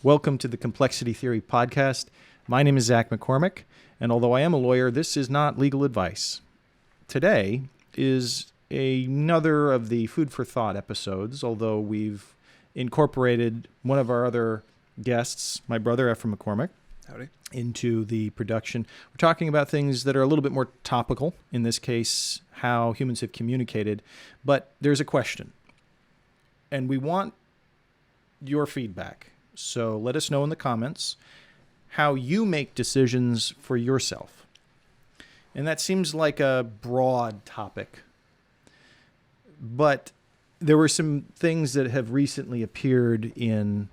Welcome to the Complexity Theory Podcast. My name is Zach McCormick, and although I am a lawyer, this is not legal advice. Today is another of the Food for Thought episodes, although we've incorporated one of our other guests, my brother Ephraim McCormick, Howdy. into the production. We're talking about things that are a little bit more topical, in this case, how humans have communicated, but there's a question, and we want your feedback. So let us know in the comments how you make decisions for yourself. And that seems like a broad topic, but there were some things that have recently appeared in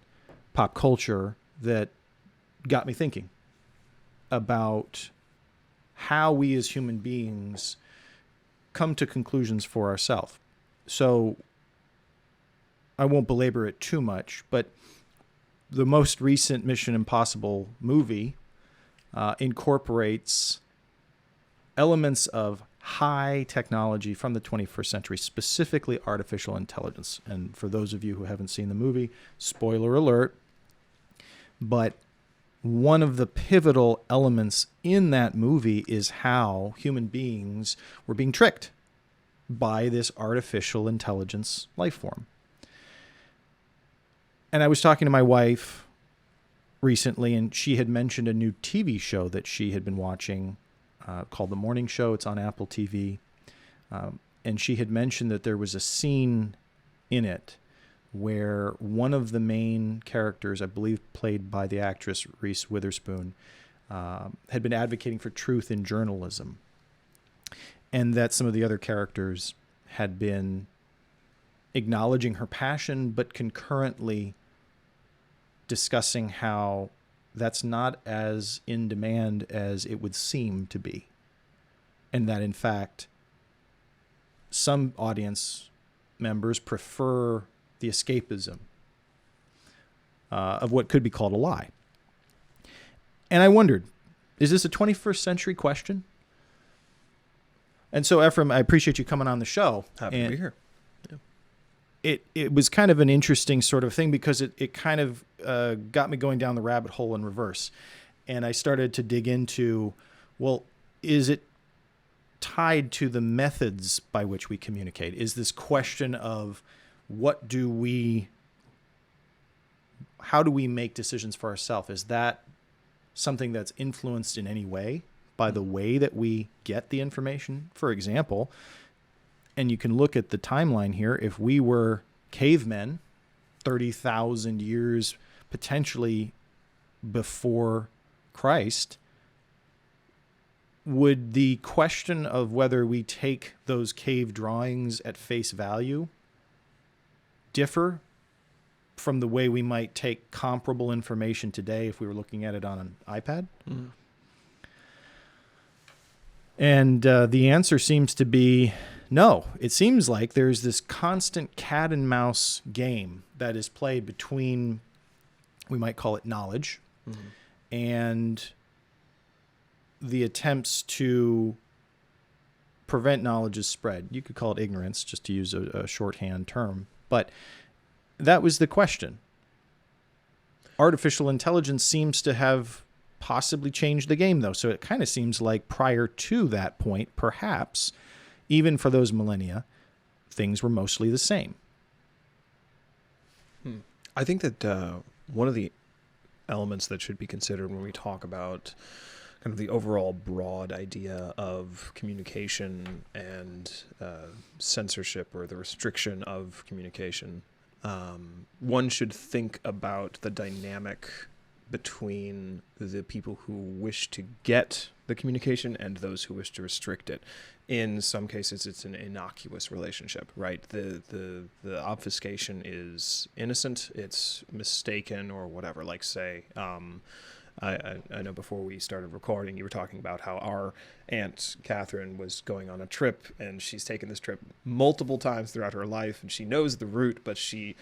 pop culture that got me thinking about how we as human beings come to conclusions for ourselves. So I won't belabor it too much, but the most recent Mission Impossible movie incorporates elements of high technology from the 21st century, specifically artificial intelligence. And for those of you who haven't seen the movie, spoiler alert, but one of the pivotal elements in that movie is how human beings were being tricked by this artificial intelligence life form. And I was talking to my wife recently, and she had mentioned a new TV show that she had been watching called The Morning Show. It's on Apple TV. And she had mentioned that there was a scene in it where one of the main characters, I believe played by the actress Reese Witherspoon, had been advocating for truth in journalism. And that some of the other characters had been acknowledging her passion, but concurrently discussing how that's not as in demand as it would seem to be. And that, in fact, some audience members prefer the escapism of what could be called a lie. And I wondered, is this a 21st century question? And so, Ephraim, I appreciate you coming on the show. Happy to be here. It was kind of an interesting sort of thing because it kind of got me going down the rabbit hole in reverse. And I started to dig into, well, is it tied to the methods by which we communicate? Is this question of how do we make decisions for ourselves? Is that something that's influenced in any way by the way that we get the information? For example, and you can look at the timeline here. If we were cavemen 30,000 years potentially before Christ, would the question of whether we take those cave drawings at face value differ from the way we might take comparable information today if we were looking at it on an iPad? Mm. And the answer seems to be no. It seems like there's this constant cat and mouse game that is played between, we might call it knowledge, and the attempts to prevent knowledge's spread. You could call it ignorance, just to use a shorthand term. But that was the question. Artificial intelligence seems to have possibly changed the game, though. So it kind of seems like prior to that point, perhaps, even for those millennia, things were mostly the same. I think that one of the elements that should be considered when we talk about kind of the overall broad idea of communication and censorship or the restriction of communication, one should think about the dynamic between the people who wish to get the communication and those who wish to restrict it. In some cases, it's an innocuous relationship, right? The obfuscation is innocent, it's mistaken or whatever. Like, say, I know before we started recording, you were talking about how our Aunt Catherine was going on a trip, and she's taken this trip multiple times throughout her life, and she knows the route, but she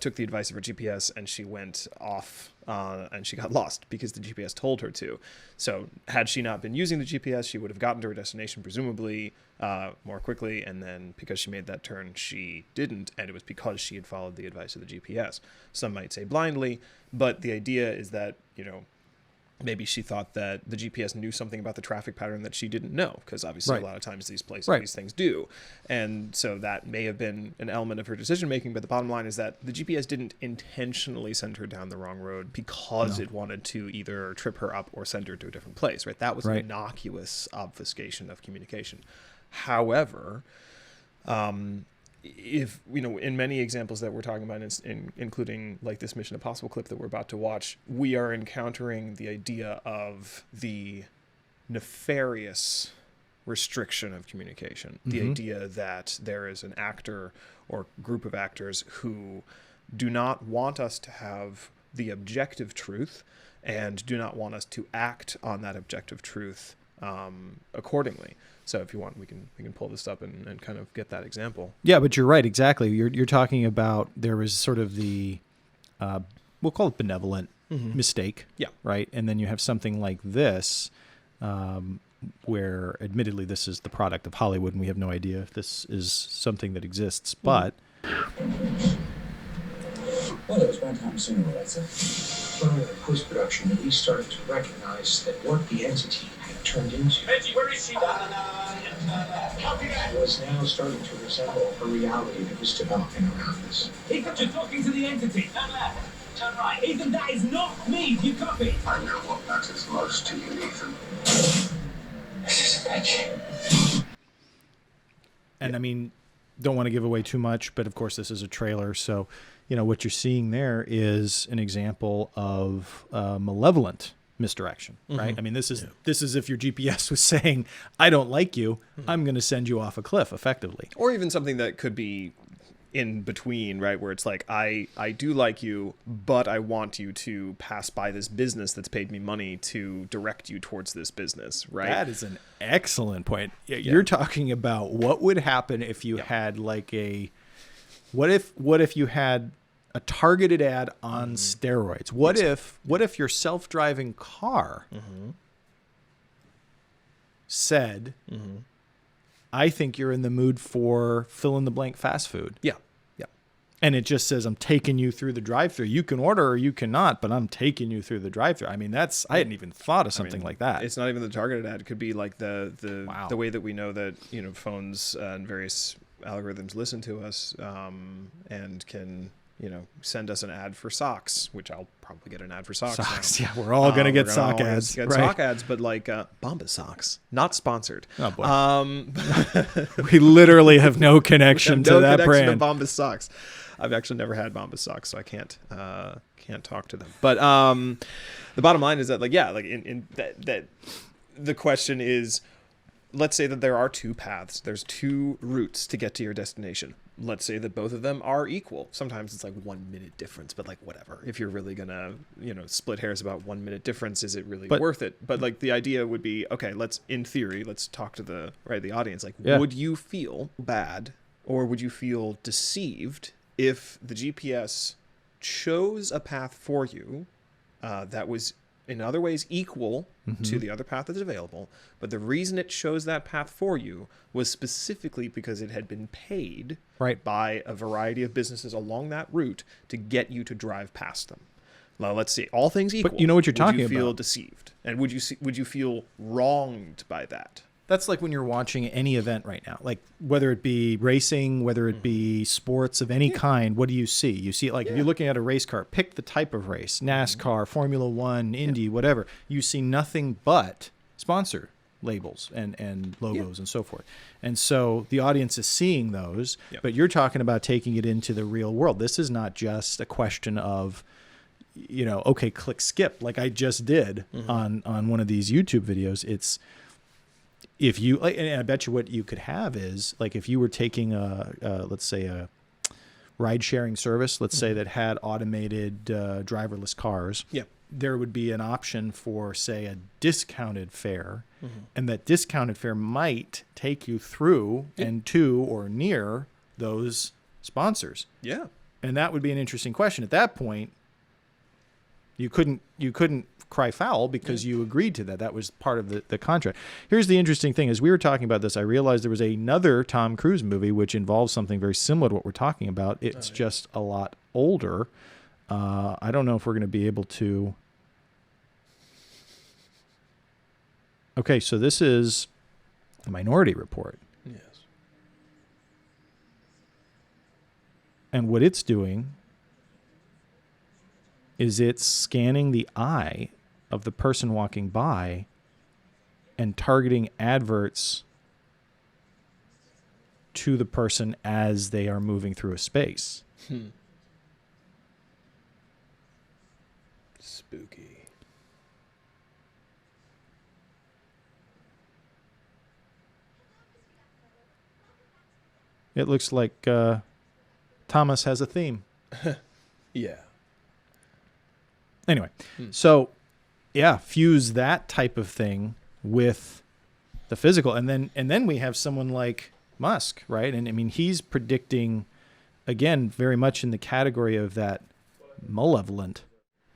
took the advice of her GPS, and she went off and she got lost because the GPS told her to. So had she not been using the GPS, she would have gotten to her destination presumably more quickly, and then because she made that turn, she didn't, and it was because she had followed the advice of the GPS. Some might say blindly, but the idea is that, maybe she thought that the GPS knew something about the traffic pattern that she didn't know, because obviously a lot of times these places, these things do. And so that may have been an element of her decision making. But the bottom line is that the GPS didn't intentionally send her down the wrong road because it wanted to either trip her up or send her to a different place. Right. That was an innocuous obfuscation of communication. However, if in many examples that we're talking about, including like this Mission Impossible clip that we're about to watch, we are encountering the idea of the nefarious restriction of communication. The idea that there is an actor or group of actors who do not want us to have the objective truth and do not want us to act on that objective truth accordingly. So if you want, we can pull this up and kind of get that example. Yeah, but you're right. Exactly. You're talking about there was sort of the, we'll call it benevolent mistake. Yeah. Right. And then you have something like this, where admittedly this is the product of Hollywood and we have no idea if this is something that exists, but. Well, it was bound to happen sooner or later. When we were in post-production, we started to recognize that what the entity had turned into was now starting to resemble a reality that was developing around us. Ethan, you're talking to the entity. Turn left. Turn right. Ethan, that is not me. You copy? I know what matters most to you, Ethan. This is a bitch. And I mean, don't want to give away too much, but of course this is a trailer, so what you're seeing there is an example of malevolent misdirection, right? I mean, this is if your GPS was saying, "I don't like you, I'm going to send you off a cliff," effectively. Or even something that could be in between, right? Where it's like, I do like you, but I want you to pass by this business that's paid me money to direct you towards this business, right? That is an excellent point. You're talking about what would happen if you had like what if you had a targeted ad on steroids? What if your self-driving car said, "I think you're in the mood for fill in the blank fast food." Yeah. And it just says, "I'm taking you through the drive-thru. You can order or you cannot, but I'm taking you through the drive-thru." I mean, I hadn't even thought of something like that. It's not even the targeted ad. It could be like the way that we know that phones and various algorithms listen to us and can send us an ad for socks, which I'll probably get an ad for socks. Socks, now. yeah, we're all gonna get sock ads. Get sock ads, but like Bombas socks, not sponsored. Oh boy, we literally have no connection to that brand. To Bombas socks. I've actually never had Bombas socks, so I can't talk to them. But the bottom line is that that the question is, let's say that there are two paths. There's two routes to get to your destination. Let's say that both of them are equal. Sometimes it's like 1 minute difference, but like whatever. If you're really gonna, split hairs about 1 minute difference, is it really worth it? But like the idea would be, okay, let's talk to the audience. Like, would you feel bad or would you feel deceived if the GPS chose a path for you that was in other ways equal to the other path that's available, but the reason it chose that path for you was specifically because it had been paid by a variety of businesses along that route to get you to drive past them? Now, let's see. All things equal, but you know what you're talking about. Would you feel about. Deceived? And would you feel wronged by that? That's like when you're watching any event right now, like whether it be racing, whether it be sports of any kind, what do you see? You see, like if you're looking at a race car, pick the type of race, NASCAR, Formula One, Indy, whatever. You see nothing but sponsor labels and logos and so forth. And so the audience is seeing those, but you're talking about taking it into the real world. This is not just a question of, okay, click skip like I just did on one of these YouTube videos. It's, if you, and I bet you what you could have is like if you were taking let's say a ride sharing service, let's say that had automated driverless cars, there would be an option for say a discounted fare, and that discounted fare might take you through and to or near those sponsors. Yeah. And that would be an interesting question at that point. You couldn't cry foul because you agreed to that. That was part of the contract. Here's the interesting thing. As we were talking about this, I realized there was another Tom Cruise movie which involves something very similar to what we're talking about. It's just a lot older. I don't know if we're going to be able to. Okay, so this is a Minority Report. Yes. And what it's doing is it's scanning the eye of the person walking by and targeting adverts to the person as they are moving through a space. Spooky. It looks like Thomas has a theme. Yeah. Anyway, so yeah, fuse that type of thing with the physical, and then we have someone like Musk, right? And I mean, he's predicting, again, very much in the category of that malevolent.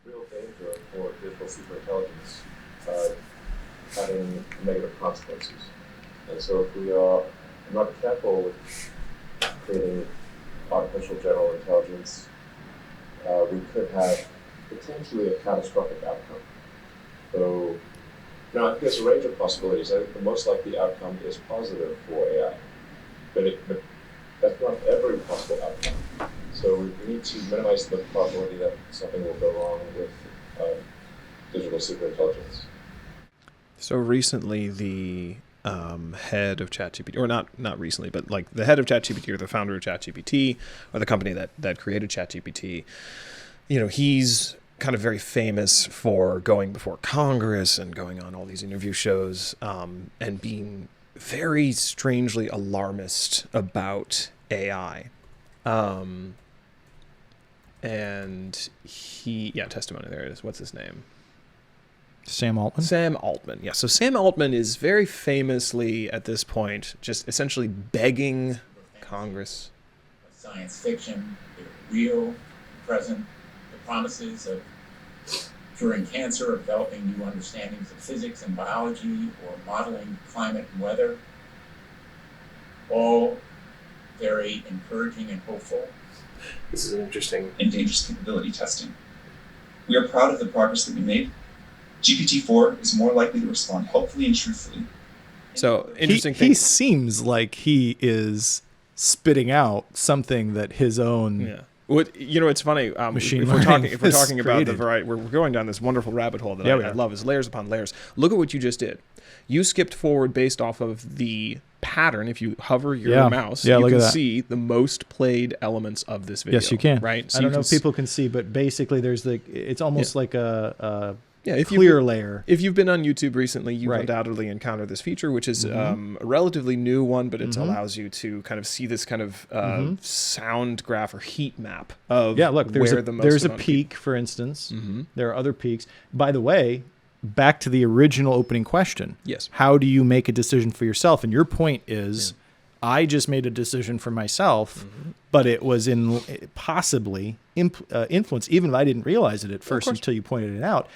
Real danger for digital superintelligence having negative consequences. And so if we are not careful with creating artificial general intelligence, we could have potentially a catastrophic outcome. So, I think there's a range of possibilities. I think the most likely outcome is positive for AI, but that's not every possible outcome. So we need to minimize the probability that something will go wrong with digital superintelligence. So recently, the head of ChatGPT, or not recently, but like the head of ChatGPT or the founder of ChatGPT or the company that created ChatGPT, he's kind of very famous for going before Congress and going on all these interview shows and being very strangely alarmist about AI. And testimony, there it is. What's his name? Sam Altman? Sam Altman, yeah. So Sam Altman is very famously, at this point, just essentially begging Congress. Science fiction, they're real, present, the promises of curing cancer, or developing new understandings of physics and biology, or modeling climate and weather, all very encouraging and hopeful. This is an interesting and dangerous capability testing. We are proud of the progress that we made. GPT-4 is more likely to respond helpfully and truthfully. So, interesting thing. He seems like he is spitting out something that his own... Yeah. It's funny. Machine if we're learning talking about the created. variety, we're going down this wonderful rabbit hole that Yeah, I love. Is layers upon layers. Look at what you just did. You skipped forward based off of the pattern. If you hover your mouse, you can see the most played elements of this video. Yes, you can. Right. So I don't know if people can see, but basically, it's almost like a clear layer. If you've been on YouTube recently, you've undoubtedly encountered this feature, which is a relatively new one, but it allows you to kind of see this kind of sound graph or heat map of there's a peak, for instance. There are other peaks. By the way, back to the original opening question. Yes. How do you make a decision for yourself? And your point is, I just made a decision for myself, but it was possibly influenced, even if I didn't realize it at first until you pointed it out,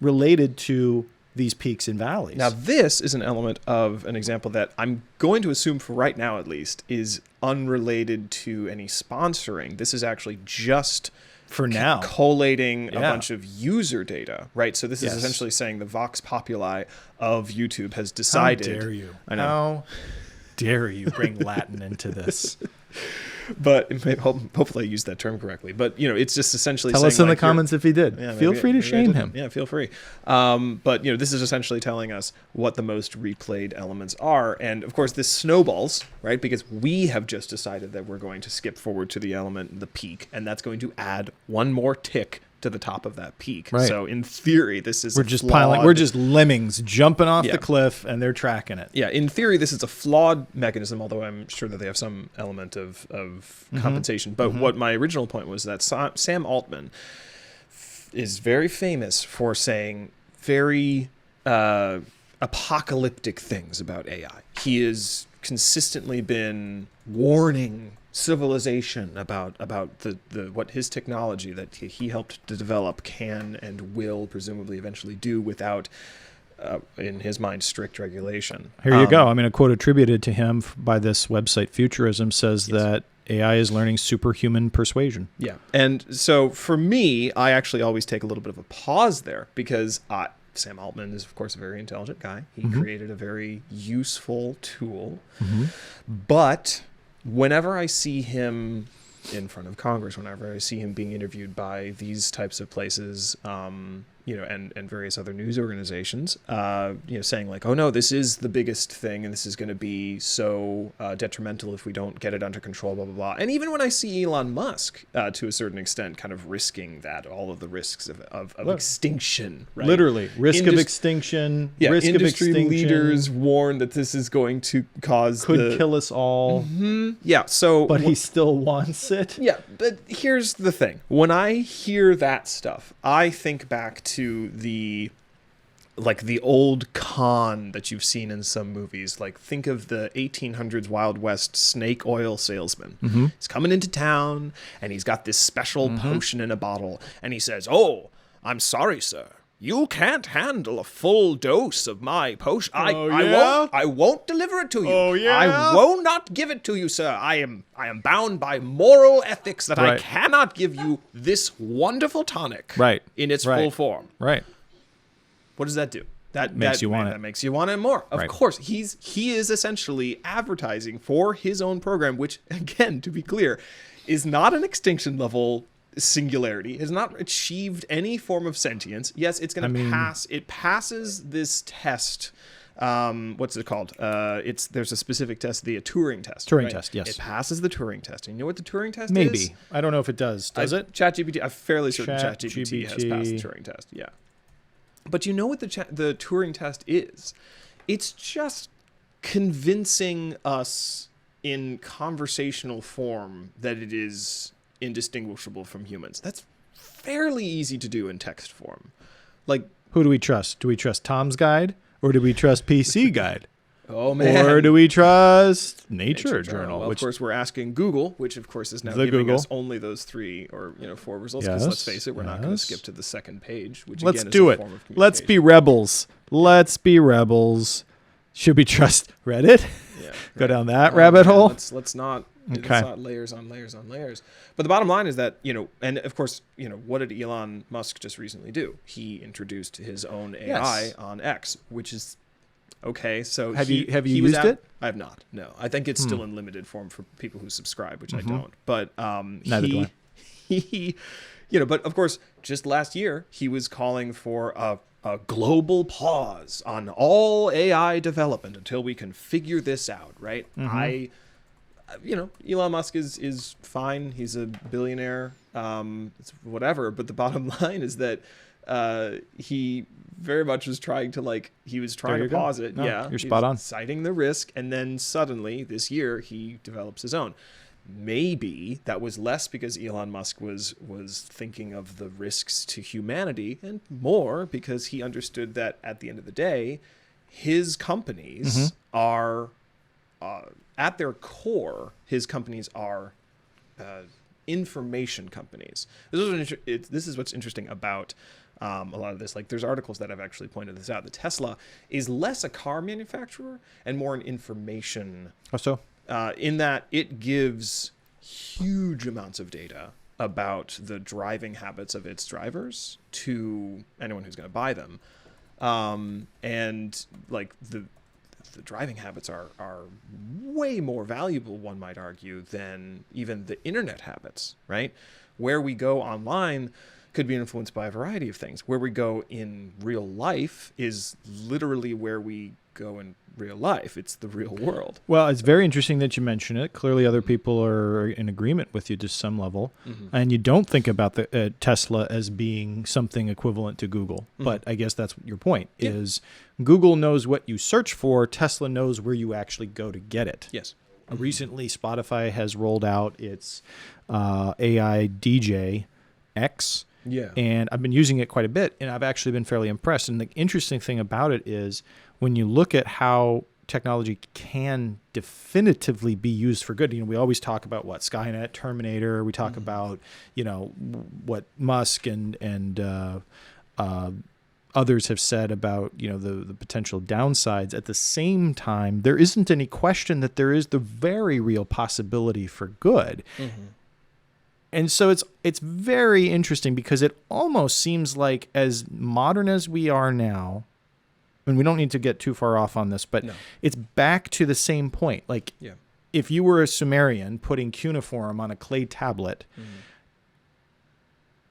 related to these peaks and valleys. Now, this is an element of an example that I'm going to assume, for right now at least, is unrelated to any sponsoring. This is actually just for now collating a bunch of user data, right? So this is essentially saying the Vox Populi of YouTube has decided. How dare you? I know. How dare you bring Latin into this? But hopefully I used that term correctly. But it's just essentially tell saying, us in the comments if he did. Yeah, feel free to shame him. Yeah, feel free. But this is essentially telling us what the most replayed elements are, and of course this snowballs, right? Because we have just decided that we're going to skip forward to the element, the peak, and that's going to add one more tick to the top of that peak. Right. So in theory, this is we're just lemmings jumping off the cliff, and they're tracking it. Yeah, in theory, this is a flawed mechanism, although I'm sure that they have some element of compensation. But what my original point was that Sam Altman is very famous for saying very apocalyptic things about AI. He is consistently been warning civilization about the what his technology that he helped to develop can and will presumably eventually do without, in his mind, strict regulation. Here you go. I mean, a quote attributed to him by this website, Futurism, says Yes. that AI is learning superhuman persuasion. Yeah. And so for me, I actually always take a little bit of a pause there because Sam Altman is, of course, a very intelligent guy. He created a very useful tool. But whenever I see him in front of Congress, whenever I see him being interviewed by these types of places, and various other news organizations, saying like, oh no, this is the biggest thing and this is going to be so detrimental if we don't get it under control, blah, blah, blah. And even when I see Elon Musk, to a certain extent, kind of risking that, all of the risks of extinction, right? Literally, risk of extinction. Risk industry of extinction leaders warn that this is going to cause could kill us all. Yeah, so... But he still wants it. Yeah, but here's the thing. When I hear that stuff, I think back to the old con that you've seen in some movies. Like, think of the 1800s Wild West snake oil salesman. He's coming into town, and he's got this special potion in a bottle, and he says, "Oh, I'm sorry, sir. You can't handle a full dose of my potion. I won't deliver it to you. Oh, yeah? I will not give it to you, sir. I am bound by moral ethics that I Right. cannot give you this wonderful tonic Right. in its Right. full form." Right. What does that do? That Makes you want it. That makes you want it more. Of Right. course, he is essentially advertising for his own program, which, again, to be clear, is not an extinction level singularity, has not achieved any form of sentience. Yes, it's going to pass. It passes this test. What's it called? There's a specific test, the Turing test. Turing right? test, yes. It passes the Turing test. And you know what the Turing test is? Maybe. I don't know if it does. Does it? ChatGPT. I'm fairly certain ChatGPT has passed the Turing test. Yeah. But you know what the Turing test is? It's just convincing us in conversational form that it is indistinguishable from humans. That's fairly easy to do in text form. Like, Who do we trust? Do we trust Tom's Guide or do we trust PC Guide? oh man. Or do we trust Nature Journal? Well, of course, we're asking Google, which of course is now The giving Google. us only those 3 or 4 results. Because let's Yes, face it, we're not going to yes. skip to the second page, which Let's again do is it. a form of Let's be communication. rebels. Let's be rebels. Should we trust Reddit? Yeah, Go right. down that Oh, rabbit man, hole? Let's not. Okay. It's not layers on layers on layers. But the bottom line is that, and of course, what did Elon Musk just recently do? He introduced his own AI Yes. on X, which is okay. So Have you he used was it? I have not. No, I think it's still in limited form for people who subscribe, which I don't. But Neither do I. he, but of course, just last year he was calling for a global pause on all AI development until we can figure this out, right? Elon Musk is fine. He's a billionaire. It's whatever. But the bottom line is that he very much was trying to There you go. pause it. No, Yeah, you're he spot was on. citing the risk, and then suddenly this year he develops his own. Maybe that was less because Elon Musk was thinking of the risks to humanity, and more because he understood that at the end of the day, his companies are at their core. His companies are information companies. This is what's interesting about a lot of this. Like, there's articles that have actually pointed this out. The Tesla is less a car manufacturer and more an information. How so? In that it gives huge amounts of data about the driving habits of its drivers to anyone who's going to buy them. And like the driving habits are way more valuable, one might argue, than even the internet habits, right? Where we go online could be influenced by a variety of things. Where we go in real life is literally where we go in real life. It's the real world. Well, it's very interesting that you mention it. Clearly, other people are in agreement with you to some level. And you don't think about the Tesla as being something equivalent to Google. But I guess that's your point, is Google knows what you search for. Tesla knows where you actually go to get it. Yes. Recently, Spotify has rolled out its AI DJ X. Yeah. And I've been using it quite a bit, and I've actually been fairly impressed. And the interesting thing about it is when you look at how technology can definitively be used for good. We always talk about what Skynet, Terminator. We talk about, what Musk and others have said about, the potential downsides. At the same time, there isn't any question that there is the very real possibility for good. And so it's very interesting because it almost seems like, as modern as we are now, and we don't need to get too far off on this, but it's back to the same point. Like, if you were a Sumerian putting cuneiform on a clay tablet,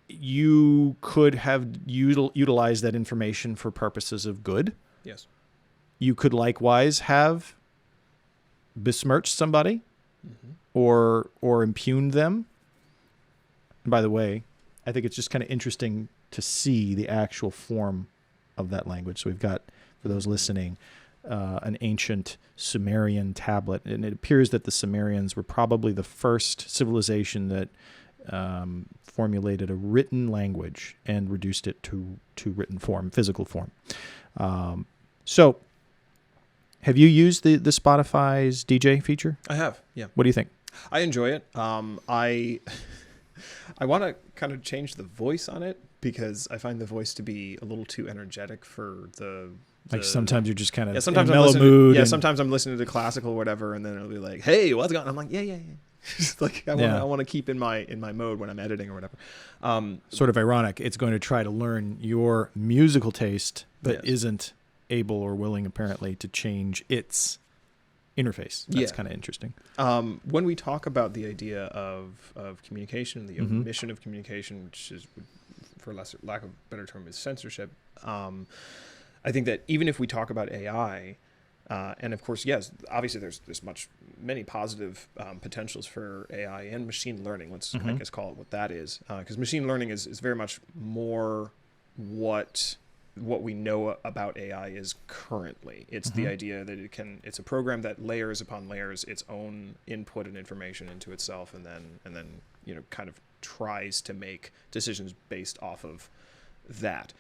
you could have utilized that information for purposes of good. Yes. You could likewise have besmirched somebody or impugned them. And by the way, I think it's just kind of interesting to see the actual form of that language. So we've got, for those listening, an ancient Sumerian tablet. And it appears that the Sumerians were probably the first civilization that formulated a written language and reduced it to written form, physical form. So have you used the Spotify's DJ feature? I have, yeah. What do you think? I enjoy it. I want to kind of change the voice on it because I find the voice to be a little too energetic for the like sometimes you're just kind of sometimes in a mellow mood. Sometimes I'm listening to classical or whatever, and then it'll be like, "Hey, what's going on?" I'm like, "Yeah." Like I want to keep in my mode when I'm editing or whatever. Sort of ironic. It's going to try to learn your musical taste, but isn't able or willing apparently to change its interface. That's kind of interesting. When we talk about the idea of communication, the omission of communication, which is, for lack of a better term, is censorship. I think that even if we talk about AI, and of course, yes, obviously there's many positive potentials for AI and machine learning. Let's I guess call it what that is, because machine learning is very much more what we know about AI is currently. It's the idea that it's a program that layers upon layers its own input and information into itself, and then kind of tries to make decisions based off of that.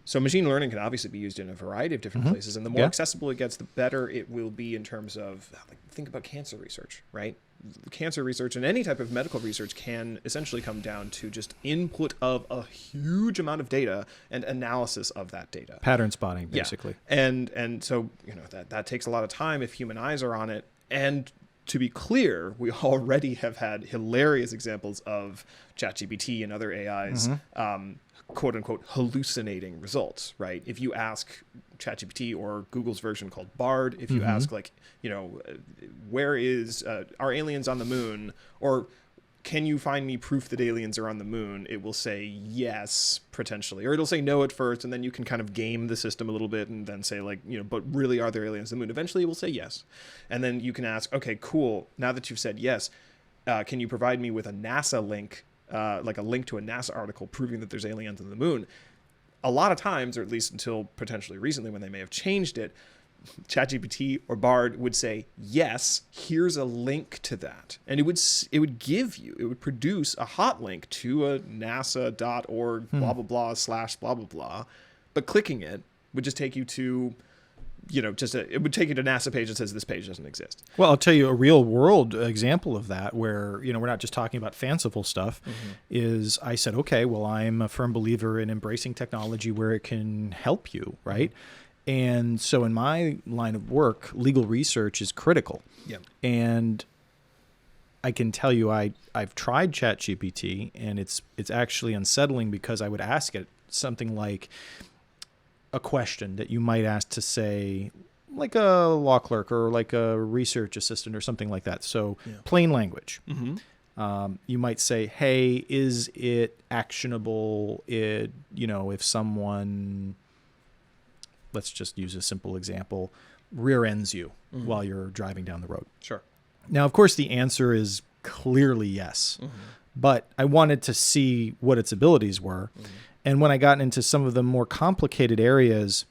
So machine learning can obviously be used in a variety of different places, and the more accessible it gets, the better it will be in terms of, think about cancer research, right? Cancer research and any type of medical research can essentially come down to just input of a huge amount of data and analysis of that data. Pattern spotting, basically. Yeah. And so, that takes a lot of time if human eyes are on it. And to be clear, we already have had hilarious examples of ChatGPT and other AIs, quote unquote, hallucinating results, right? If you ask ChatGPT or Google's version called Bard, if you ask where are aliens on the moon, or can you find me proof that aliens are on the moon? It will say yes, potentially, or it'll say no at first, and then you can kind of game the system a little bit and then say but really, are there aliens on the moon? Eventually it will say yes. And then you can ask, okay, cool. Now that you've said yes, can you provide me with a NASA link, like a link to a NASA article proving that there's aliens on the moon? A lot of times, or at least until potentially recently when they may have changed it, ChatGPT or Bard would say, yes, here's a link to that. And it would produce a hot link to a nasa.org blah, blah, blah, / blah, blah, blah. But clicking it would just take you to, it would take you to NASA page that says this page doesn't exist. Well, I'll tell you a real world example of that where, we're not just talking about fanciful stuff, is I said, okay, well, I'm a firm believer in embracing technology where it can help you, right? And so in my line of work, legal research is critical. Yeah. And I can tell you I've tried ChatGPT, and it's actually unsettling because I would ask it something like a question that you might ask to, say, like a law clerk or like a research assistant or something like that. So plain language. You might say, hey, is it actionable? If someone, let's just use a simple example, rear ends you while you're driving down the road. Sure. Now, of course, the answer is clearly yes, but I wanted to see what its abilities were. And when I got into some of the more complicated areas,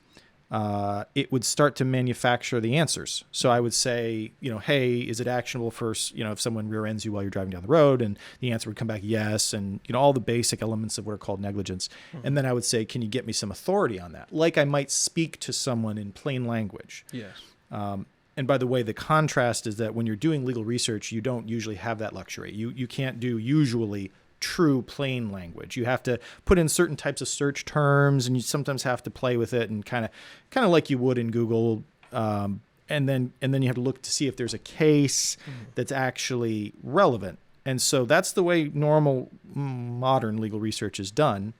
it would start to manufacture the answers. So I would say, hey, is it actionable for, if someone rear ends you while you're driving down the road? And the answer would come back yes. And, all the basic elements of what are called negligence. And then I would say, can you get me some authority on that? Like I might speak to someone in plain language. Yes. And by the way, the contrast is that when you're doing legal research, you don't usually have that luxury. You can't do usually true plain language. You have to put in certain types of search terms, and you sometimes have to play with it and kind of like you would in Google. And then you have to look to see if there's a case that's actually relevant. And so that's the way normal modern legal research is done.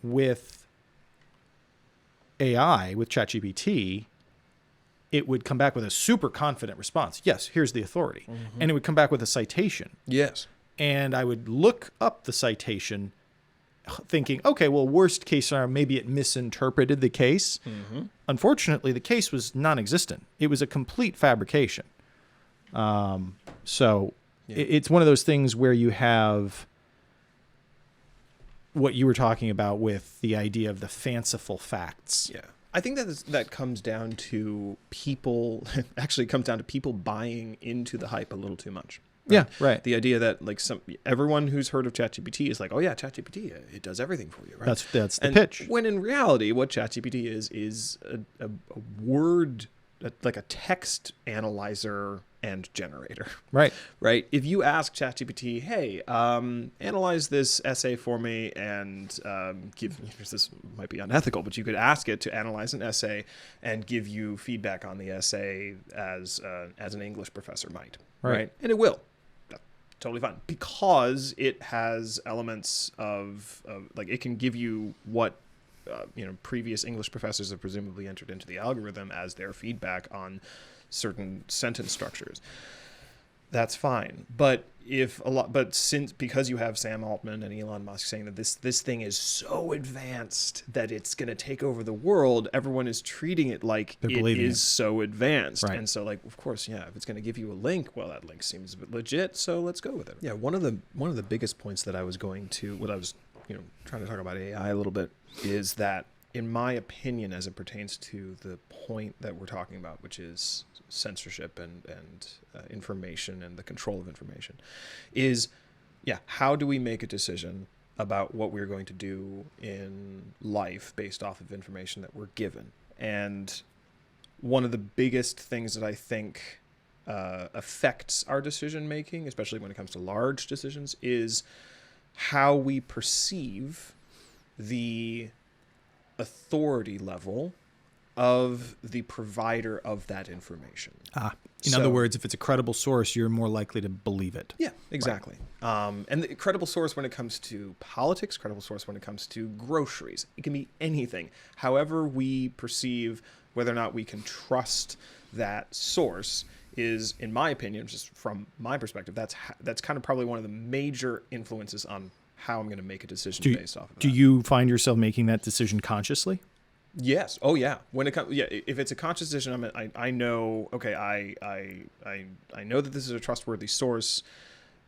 With AI, with ChatGPT, it would come back with a super confident response. Yes, here's the authority. And it would come back with a citation. Yes. And I would look up the citation thinking, okay, well, worst case scenario, maybe it misinterpreted the case. Unfortunately, the case was non-existent. It was a complete fabrication. It's one of those things where you have what you were talking about with the idea of the fanciful facts. Yeah. I think that comes down to people, actually comes down to people buying into the hype a little too much. Right? Yeah, right. The idea that like everyone who's heard of ChatGPT is like, oh yeah, ChatGPT, it does everything for you, right? That's the pitch. When in reality, what ChatGPT is a word, like a text analyzer and generator. Right. Right. If you ask ChatGPT, hey, analyze this essay for me and give, this might be unethical, but you could ask it to analyze an essay and give you feedback on the essay as an English professor might. Right. And it will. Totally fine, because it has elements of like it can give you what previous English professors have presumably entered into the algorithm as their feedback on certain sentence structures. That's fine, but because you have Sam Altman and Elon Musk saying that this thing is so advanced that it's going to take over the world, everyone is treating it like it is so advanced. Right. And so, like, of course, yeah, if it's going to give you a link, well, that link seems a bit legit, so let's go with it. Yeah, one of the biggest points that I was trying to talk about AI a little bit is that, in my opinion, as it pertains to the point that we're talking about, which is censorship and information and the control of information, is, how do we make a decision about what we're going to do in life based off of information that we're given? And one of the biggest things that I think affects our decision making, especially when it comes to large decisions, is how we perceive the authority level of the provider of that information. In other words, if it's a credible source, you're more likely to believe it. Yeah, exactly. Right. And the credible source when it comes to politics, credible source when it comes to groceries. It can be anything. However we perceive whether or not we can trust that source is, in my opinion, just from my perspective, that's kind of probably one of the major influences on how I'm going to make a decision based off of that. Do you find yourself making that decision consciously? Yes. Oh, yeah. When it comes, if it's a conscious decision, I know. Okay, I know that this is a trustworthy source.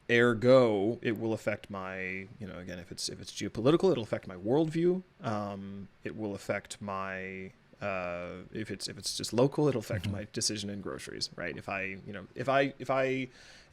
Ergo, it will affect my. Again, if it's geopolitical, it'll affect my worldview. It will affect my. If it's just local, it'll affect my decision in groceries. Right. If I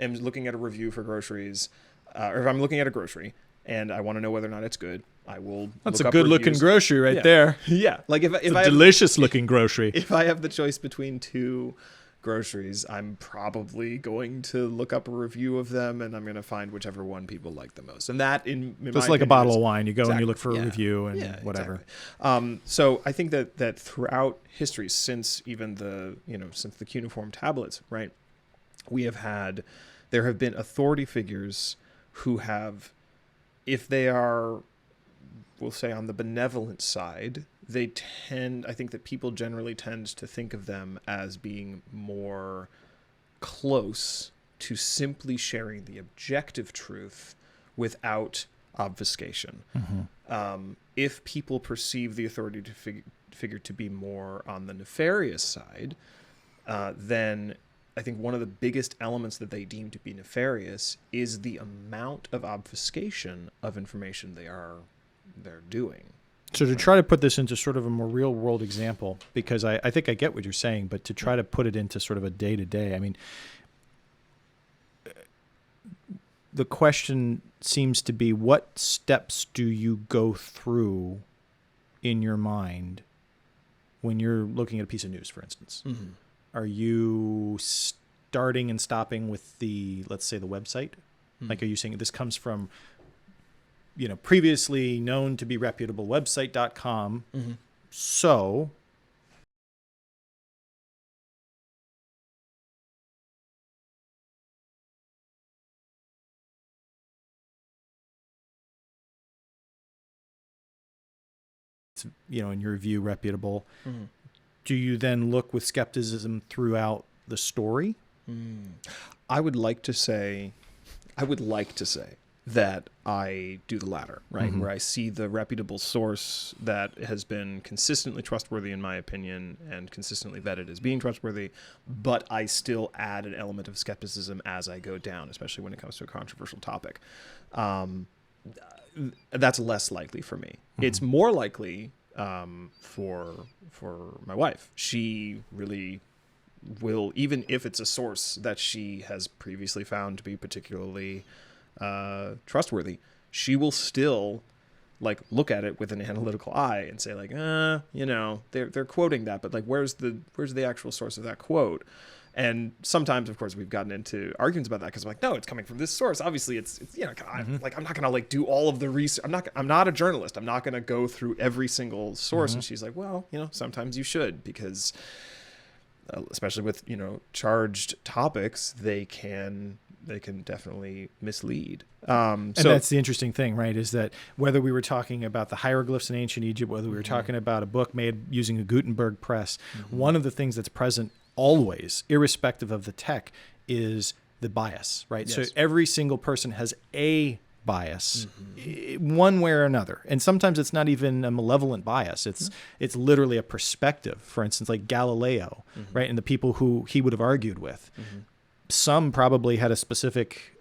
am looking at a review for groceries, or if I'm looking at a grocery and I want to know whether or not it's good, I will. That's a good looking grocery right there. Yeah. Like if it's a delicious looking grocery. If I have the choice between two groceries, I'm probably going to look up a review of them, and I'm going to find whichever one people like the most. And that just like a bottle of wine, you go and you look for a review and whatever. Exactly. So I think that throughout history, since even since the cuneiform tablets, right, there have been authority figures who have, if they are, we'll say, on the benevolent side, I think that people generally tend to think of them as being more close to simply sharing the objective truth without obfuscation. If people perceive the authority figure to be more on the nefarious side, then I think one of the biggest elements that they deem to be nefarious is the amount of obfuscation of information they're doing. So to try to put this into sort of a more real world example, because I think I get what you're saying, but to try to put it into sort of a day-to-day, I mean, the question seems to be, what steps do you go through in your mind when you're looking at a piece of news, for instance? are you starting and stopping with let's say the website? Like, are you saying this comes from, previously known to be reputable website.com? So in your view, reputable. Do you then look with skepticism throughout the story? I would like to say that I do the latter, right? Where I see the reputable source that has been consistently trustworthy, in my opinion, and consistently vetted as being trustworthy, but I still add an element of skepticism as I go down, especially when it comes to a controversial topic. That's less likely for me. It's more likely for my wife. She really will, even if it's a source that she has previously found to be particularly trustworthy, she will still like look at it with an analytical eye and say like, they're quoting that, but like, where's the actual source of that quote? And sometimes, of course, we've gotten into arguments about that because I'm like, no, it's coming from this source. Obviously, it's I'm not gonna like do all of the research. I'm not a journalist. I'm not gonna go through every single source. And she's like, well, sometimes you should, because especially with charged topics, they can definitely mislead. And that's the interesting thing, right? Is that whether we were talking about the hieroglyphs in ancient Egypt, whether we were talking about a book made using a Gutenberg press, one of the things that's present always, irrespective of the tech, is the bias, right? Yes. So every single person has a bias, one way or another, and sometimes it's not even a malevolent bias. It's literally a perspective. For instance, like Galileo, right, and the people who he would have argued with. Some probably had a specific,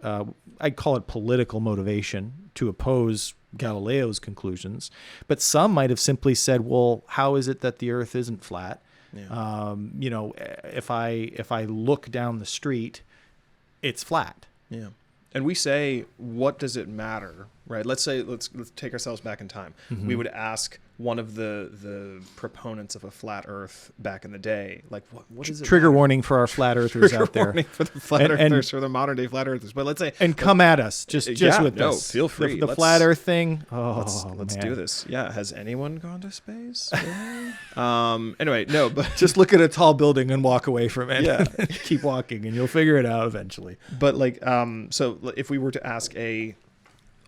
I'd call it political motivation to oppose Galileo's conclusions, but some might have simply said, well, how is it that the earth isn't flat? Yeah. If I look down the street, it's flat. Yeah. And we say, what does it matter, right? Let's take ourselves back in time. We would ask one of the proponents of a flat Earth back in the day, like, what is it? Trigger warning for our flat earthers out there. Warning for the flat earthers, for the modern day flat earthers. But let's say, and come at us, just with this. Feel free. The flat Earth thing. Let's do this. Yeah. Has anyone gone to space? Anyway, no, but just look at a tall building and walk away from it. Yeah. Keep walking, and you'll figure it out eventually. But like, so if we were to ask a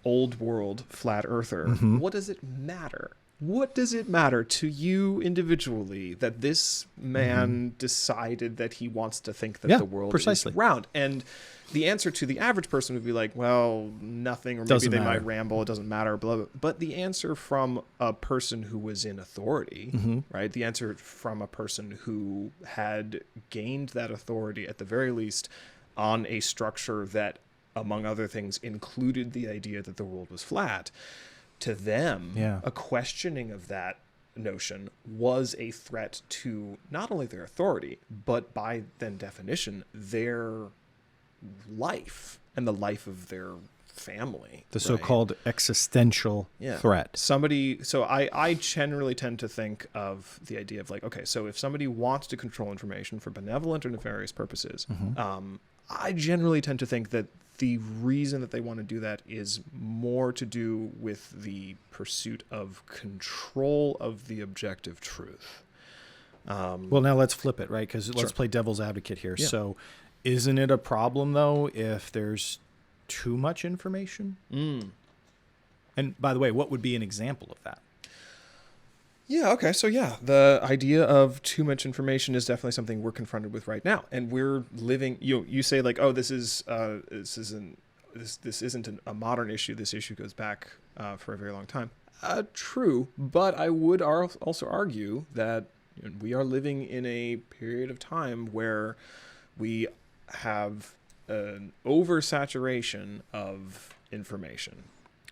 old world flat earther, what does it matter? What does it matter to you individually that this man decided that he wants to think that the world is round? And the answer to the average person would be like, well, nothing, or maybe they might ramble, it doesn't matter, blah, blah. But the answer from a person who was in authority, right? The answer from a person who had gained that authority at the very least on a structure that, among other things, included the idea that the world was flat. To them, a questioning of that notion was a threat to not only their authority, but by then definition, their life and the life of their family. The so-called existential threat. So I generally tend to think of the idea of like, okay, so if somebody wants to control information for benevolent or nefarious purposes, I generally tend to think that the reason that they want to do that is more to do with the pursuit of control of the objective truth. Well, now let's flip it, right? Because let's play devil's advocate here. Yeah. So isn't it a problem, though, if there's too much information? And by the way, what would be an example of that? Yeah, okay. So yeah, the idea of too much information is definitely something we're confronted with right now. And we're living, you say like, oh, this isn't a modern issue. This issue goes back for a very long time. True, but I would also argue that we are living in a period of time where we have an oversaturation of information.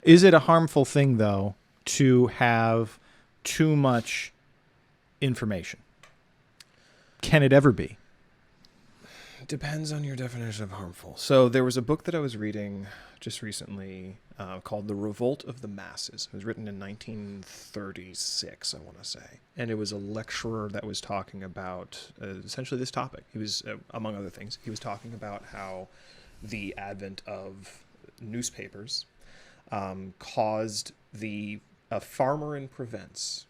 Is it a harmful thing, though, to have too much information? Can it ever be? depends on your definition of harmful. So there was a book that I was reading just recently called The Revolt of the Masses. It was written in 1936, I want to say. And it was a lecturer that was talking about essentially this topic. He was, among other things, he was talking about how the advent of newspapers caused a farmer in Provence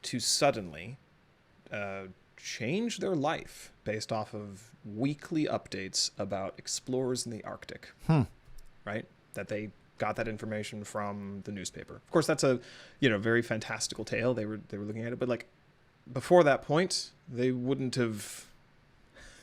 to suddenly change their life based off of weekly updates about explorers in the Arctic. Right? That they got that information from the newspaper. Of course, that's a very fantastical tale. They were looking at it, but like before that point, they wouldn't have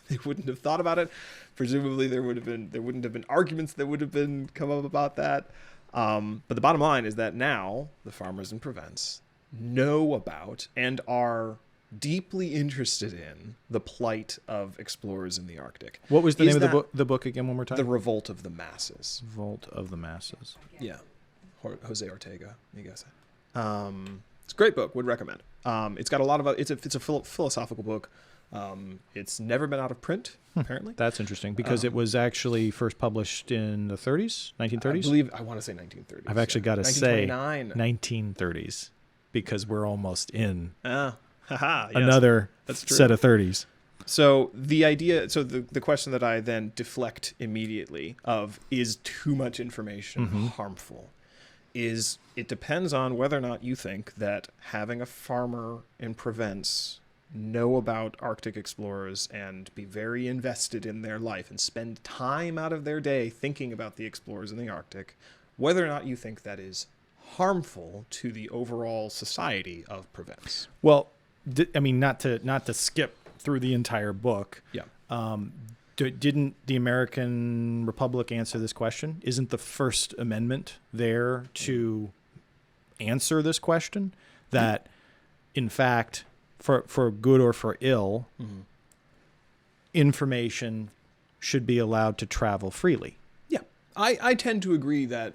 thought about it. Presumably, there wouldn't have been arguments that would have been come up about that. But the bottom line is that now the farmers in Provence know about and are deeply interested in the plight of explorers in the Arctic. What was the name of the book again, one more time? The Revolt of the Masses. Revolt of the Masses. Yeah. Jose Ortega, you guess. It's a great book. Would recommend. It's got a lot of it's a philosophical book. It's never been out of print, apparently. That's interesting because it was actually first published in the 30s, 1930s? I want to say 1930s. I've actually got to say 1929. 1930s because we're almost in yes, another set of 30s. So the question that I then deflect immediately of is too much information harmful is it depends on whether or not you think that having a farmer in Provence know about Arctic explorers and be very invested in their life and spend time out of their day thinking about the explorers in the Arctic, whether or not you think that is harmful to the overall society of Provence. Well, not to skip through the entire book. Yeah. Didn't the American Republic answer this question? Isn't the First Amendment there to answer this question? That, in fact, for good or for ill, information should be allowed to travel freely. Yeah, I tend to agree that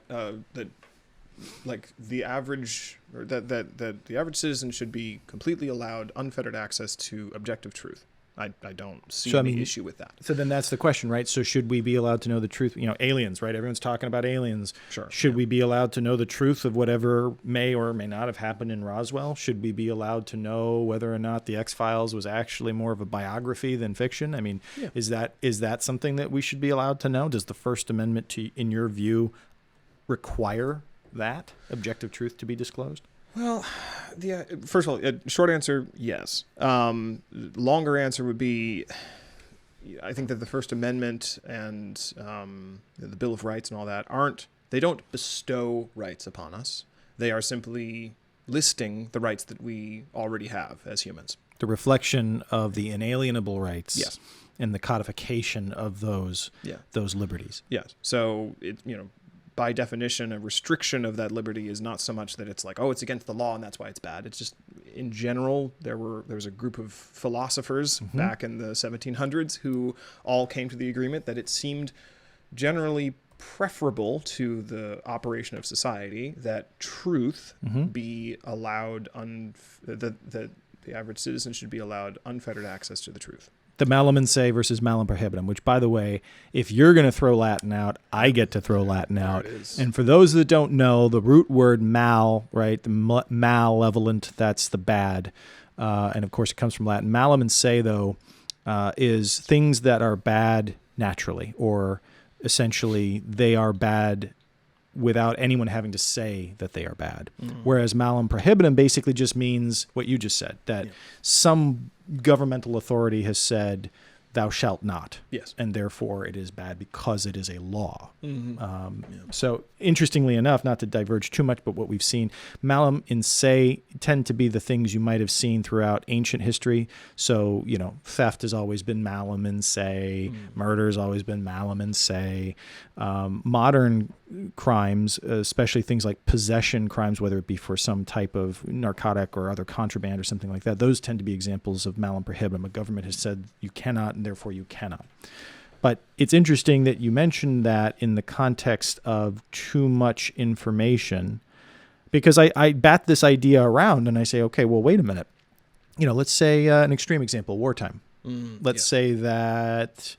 like the average that the average citizen should be completely allowed unfettered access to objective truth. I don't see any issue with that. So then that's the question, right? So should we be allowed to know the truth? Aliens, right? Everyone's talking about aliens. Sure. Should we be allowed to know the truth of whatever may or may not have happened in Roswell? Should we be allowed to know whether or not the X-Files was actually more of a biography than fiction? I mean, is that something that we should be allowed to know? Does the First Amendment, in your view, require that objective truth to be disclosed? Well, first of all, short answer, yes. Longer answer would be, I think that the First Amendment and the Bill of Rights and all that they don't bestow rights upon us. They are simply listing the rights that we already have as humans. The reflection of the inalienable rights. Yes. And the codification of those liberties. Yes. So by definition, a restriction of that liberty is not so much that it's like, oh, it's against the law and that's why it's bad. It's just, in general, there was a group of philosophers back in the 1700s who all came to the agreement that it seemed generally preferable to the operation of society that truth be allowed, that the average citizen should be allowed unfettered access to the truth. The malum in se versus malum prohibitum, which, by the way, if you're going to throw Latin out, I get to throw Latin out. And for those that don't know, the root word mal, right, the malevolent, that's the bad. And, of course, it comes from Latin. Malum in se, though, is things that are bad naturally, or essentially they are bad without anyone having to say that they are bad. Whereas malum prohibitum basically just means what you just said, that some governmental authority has said, thou shalt not. Yes. And therefore it is bad because it is a law. So interestingly enough, not to diverge too much, but what we've seen, malum in se tend to be the things you might have seen throughout ancient history. So, theft has always been malum in se, murder has always been malum in se. Modern crimes, especially things like possession crimes, whether it be for some type of narcotic or other contraband or something like that, those tend to be examples of malum prohibitum. A government has said you cannot, and therefore you cannot. But it's interesting that you mentioned that in the context of too much information, because I bat this idea around and I say, okay, well, wait a minute. Let's say an extreme example, wartime, Let's say that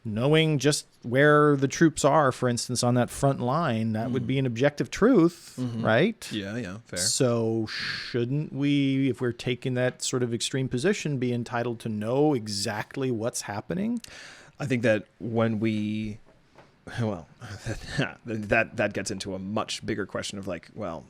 knowing just where the troops are, for instance, on that front line, that would be an objective truth, right? Yeah, fair. So shouldn't we, if we're taking that sort of extreme position, be entitled to know exactly what's happening? I think that when we, well, that gets into a much bigger question of like, well,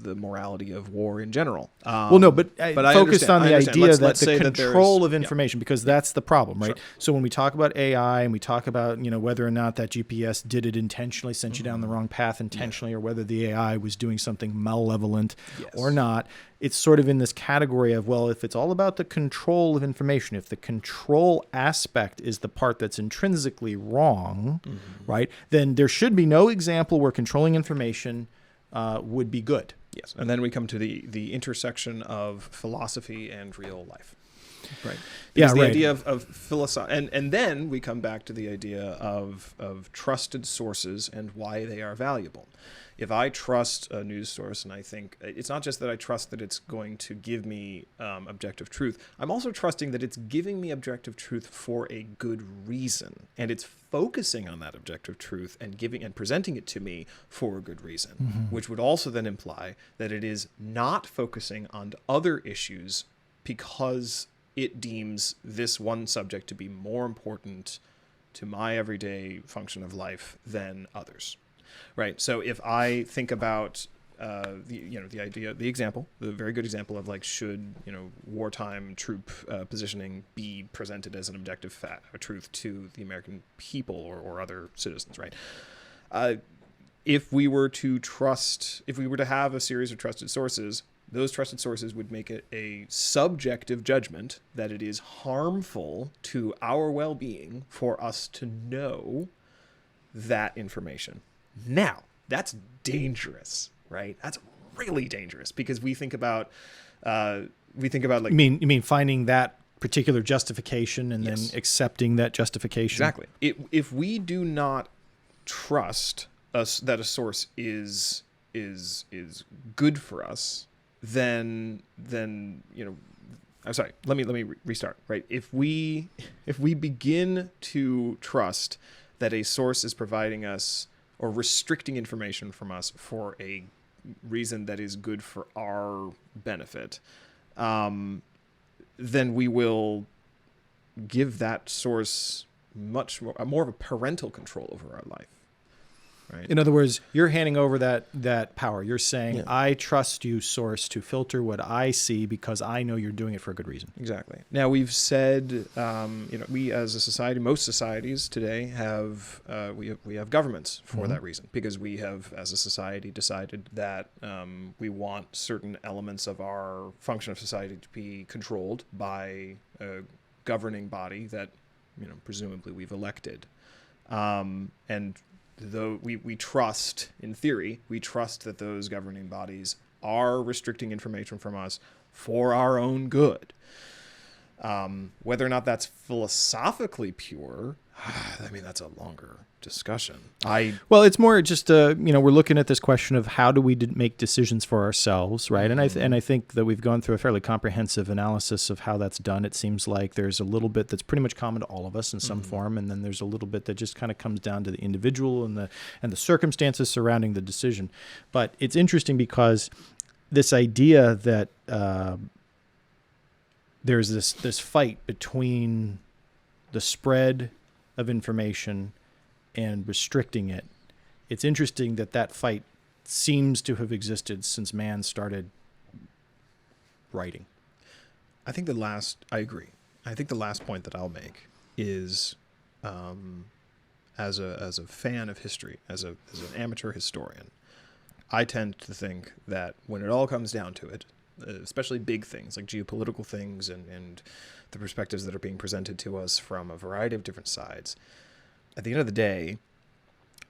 the morality of war in general. Well, no, but I focused on the understand. idea Let's that say the that control there's- of information, because that's the problem, right? Sure. So when we talk about AI and we talk about, whether or not that GPS did it intentionally, sent you down the wrong path intentionally, or whether the AI was doing something malevolent or not, it's sort of in this category of, well, if it's all about the control of information, if the control aspect is the part that's intrinsically wrong, right, then there should be no example where controlling information would be good. Yes, and then we come to the intersection of philosophy and real life, right? Because the idea of philosophy, and then we come back to the idea of trusted sources and why they are valuable. If I trust a news source, and I think it's not just that I trust that it's going to give me objective truth, I'm also trusting that it's giving me objective truth for a good reason, and it's focusing on that objective truth and giving and presenting it to me for a good reason, which would also then imply that it is not focusing on other issues because it deems this one subject to be more important to my everyday function of life than others. Right. So if I think about the very good example of like, should wartime troop positioning be presented as an objective truth to the American people or other citizens, right? If we were to have a series of trusted sources, those trusted sources would make it a subjective judgment that it is harmful to our well-being for us to know that information. Now, that's dangerous, right? That's really dangerous because we think about like, you mean finding that particular justification and then accepting that justification. Exactly. If we do not trust us that a source is good for us, then I'm sorry. Let me restart. Right. If we begin to trust that a source is providing us or restricting information from us for a reason that is good for our benefit, then we will give that source much more of a parental control over our life. Right? In other words, you're handing over that power. You're saying, I trust you, source, to filter what I see because I know you're doing it for a good reason. Exactly. Now, we've said, we as a society, most societies today have we have governments for that reason, because we have, as a society, decided that we want certain elements of our function of society to be controlled by a governing body that, presumably we've elected, and though we trust, in theory, we trust that those governing bodies are restricting information from us for our own good. Whether or not that's philosophically pure, that's a longer discussion. Well, it's more just we're looking at this question of how do we make decisions for ourselves, right? And I think that we've gone through a fairly comprehensive analysis of how that's done. It seems like there's a little bit that's pretty much common to all of us in some form, and then there's a little bit that just kind of comes down to the individual and the circumstances surrounding the decision. But it's interesting because this idea that there's this fight between the spread of information and restricting it. It's interesting that fight seems to have existed since man started writing. I agree. I think the last point that I'll make is, as a fan of history, as an amateur historian, I tend to think that when it all comes down to it, especially big things like geopolitical things and the perspectives that are being presented to us from a variety of different sides, at the end of the day,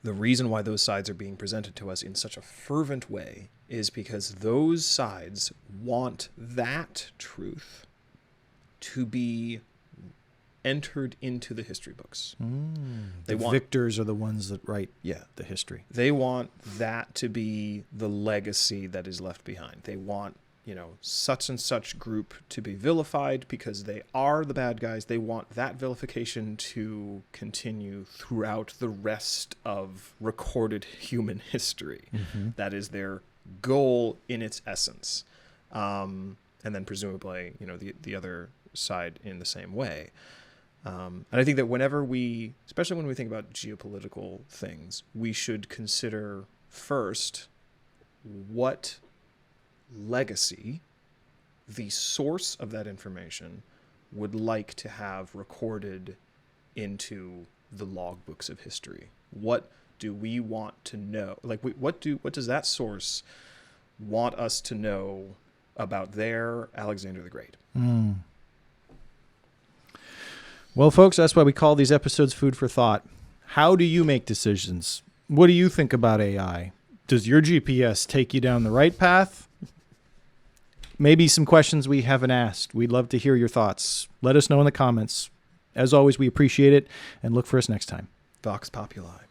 the reason why those sides are being presented to us in such a fervent way is because those sides want that truth to be entered into the history books. The victors are the ones that write the history. They want that to be the legacy that is left behind. They want, such and such group to be vilified because they are the bad guys. They want that vilification to continue throughout the rest of recorded human history. Mm-hmm. That is their goal in its essence. And then presumably, the other side in the same way. And I think that whenever especially when we think about geopolitical things, we should consider first what legacy the source of that information would like to have recorded into the logbooks of history. What do we want to know? Like, what does that source want us to know about their Alexander the Great? Mm. Well, folks, that's why we call these episodes Food for Thought. How do you make decisions? What do you think about AI? Does your GPS take you down the right path? Maybe some questions we haven't asked. We'd love to hear your thoughts. Let us know in the comments. As always, we appreciate it, and look for us next time. Vox Populi.